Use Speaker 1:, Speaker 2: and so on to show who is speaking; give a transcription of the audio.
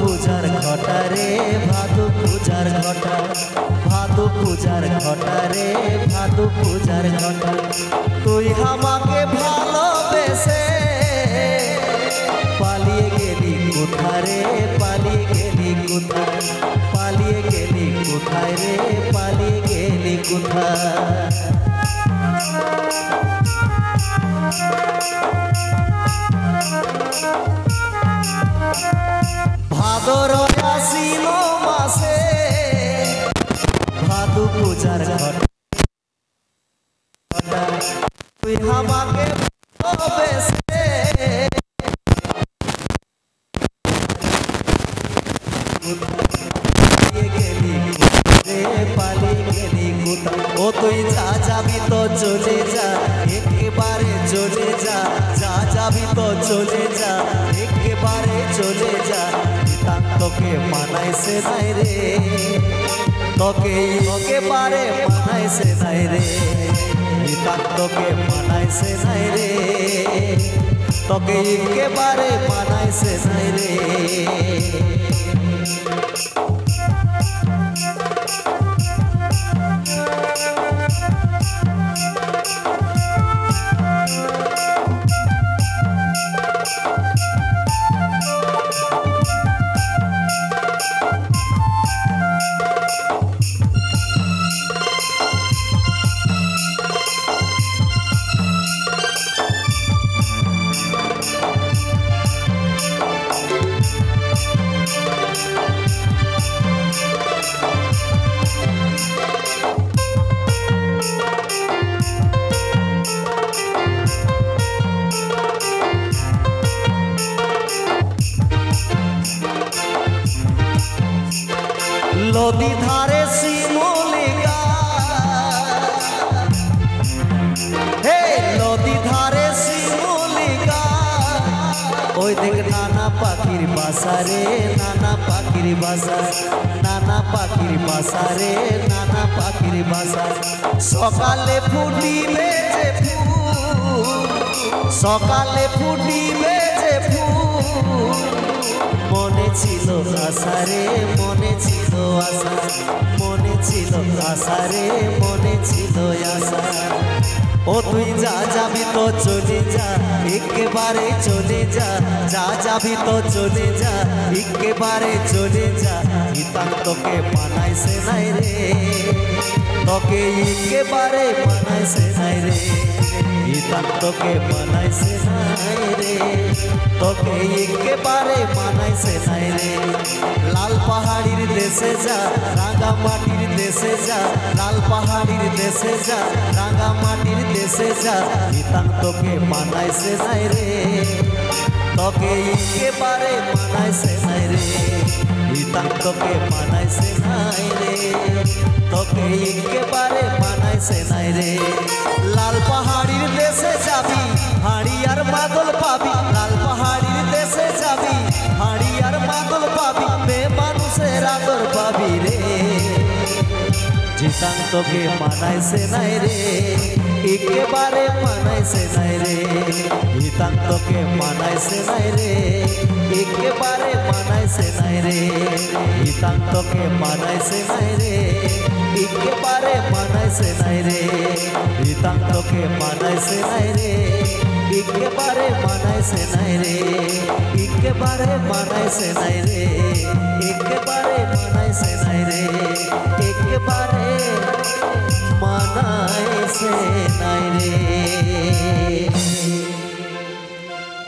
Speaker 1: পূজার ঘটা রে ভাদু পূজার ঘটা, ভাদু পূজার ঘটা রে ভাদু পূজার ঘটা। তুই আমাকে ভালোবেসে পালিয়ে গেলি কোথায় রে, পালিয়ে গেলি কোথায়, পালিয়ে গেলি কোথায় রে, পালিয়ে গেলি কোথায়। ভাদর আশ্বিন মাসে ভাদু পূজার ঘটা, তুই আমাকে ভালোবেসে পালিয়ে গেলি রে, পালিয়ে গেলি কোথায়। ও তুই যা যাবি তো চলে যা, একেবারে চলে যা, যা যাবি তো চলে যা, একেবারে চলে যা। তোকে মানাইছে নাই রে, তোকে একেবারে মানাইছে নাই রে, তোকে মানাইছে নাই রে, তোকে একেবারে মানাইছে নাই রে। নদী ধারে শিমুলিকা, হে নদী ধারে শিমুলিকা, ওই দেখ নানা পাখির বাসা রে, নানা পাখির বাসা, নানা পাখির বাসা রে, নানা পাখির বাসা। সকালে ফুটিবে যে ফুল, সকালে ফুটিবে যে ফুল, মনে ছিল আশা রে, মনে ছিল আশা, মনে ছিল আশা রে, মনে ছিল আশা। ও তুই যা যাবি তো চলে যা, একেবারে চলে যা, যা যাবি তো চলে যা, একেবারে চলে যা। তোকে মানাইছে নাই রে, তোকে একেবারে মানাইছে নাই রে, তোকে মানাইছে নাই রে, তোকে একেবারে মানাইছে নাই রে। লাল পাহাড়ির দেশে যা, রাঙা মাটির দেশে যা, লাল পাহাড়ির দেশে যা, রাঙা মাটির দেশে যা, তোকে মানাইছে নাই রে, তোকে একেবারে মানাইছে নাই রে, তোকে মানাইছে নাই রে, তোকে একেবারে মানাইছে নাই রে। লাল পাহাড়ির দেশে যাবি হাড়ি আর মাদল পাবি, লাল পাহাড়ির দেশে যাবি হাড়ি আর মাদল পাবি, মেয়ে মানুষের আদর পাবি রে। জিতাং তোকে মানাইছে নাই রে, একেবারে মানাইছে নাই রে, জিতাং তোকে মানাইছে নাই রে, একেবারে মানাইছে নাই রে, জিতাং তোকে মানাইছে নাই রে, একেবারে মানাইছে নাই রে, জিতাং তোকে মানাইছে নাই রে, একেবারে মানাইছে নাই রে, একেবারে মানাইছে নাই রে, একেবারে মানাইছে নাই রে, একেবারে মানাইছে নাই রে।